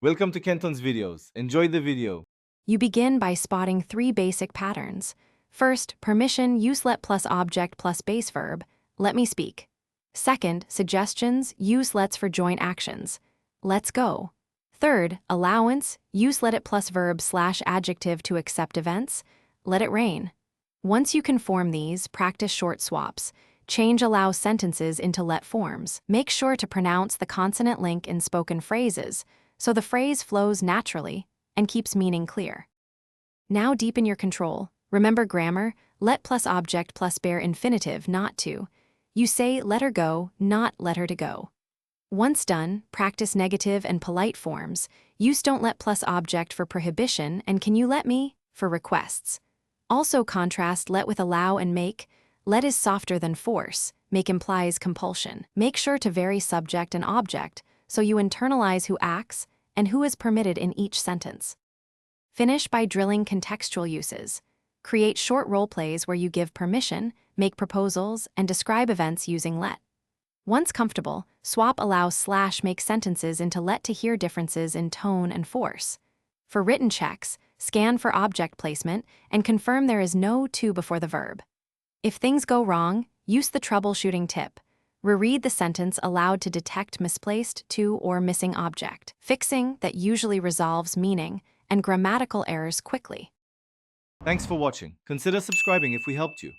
Welcome to Kenton's videos. Enjoy the video. You begin by spotting 3 basic patterns. First, permission, use let plus object plus base verb, let me speak. Second, suggestions, use let's for joint actions, let's go. Third, allowance, use let it plus verb / adjective to accept events, let it rain. Once you can form these, practice short swaps. Change allow sentences into let forms. Make sure to pronounce the consonant link in spoken phrases, so the phrase flows naturally and keeps meaning clear. Now deepen your control. Remember grammar, let plus object plus bare infinitive, not to. You say let her go, not let her to go. Once done, practice negative and polite forms. Use don't let plus object for prohibition and can you let me for requests. Also contrast let with allow and make. Let is softer than force, make implies compulsion. Make sure to vary subject and object so you internalize who acts and who is permitted in each sentence. Finish by drilling contextual uses. Create short role plays where you give permission, make proposals, and describe events using let. Once comfortable, swap allow / make sentences into let to hear differences in tone and force. For written checks, scan for object placement and confirm there is no to before the verb. If things go wrong, use the troubleshooting tip. Reread the sentence aloud to detect misplaced to or missing object. Fixing that usually resolves meaning and grammatical errors quickly. Thanks for watching. Consider subscribing if we helped you.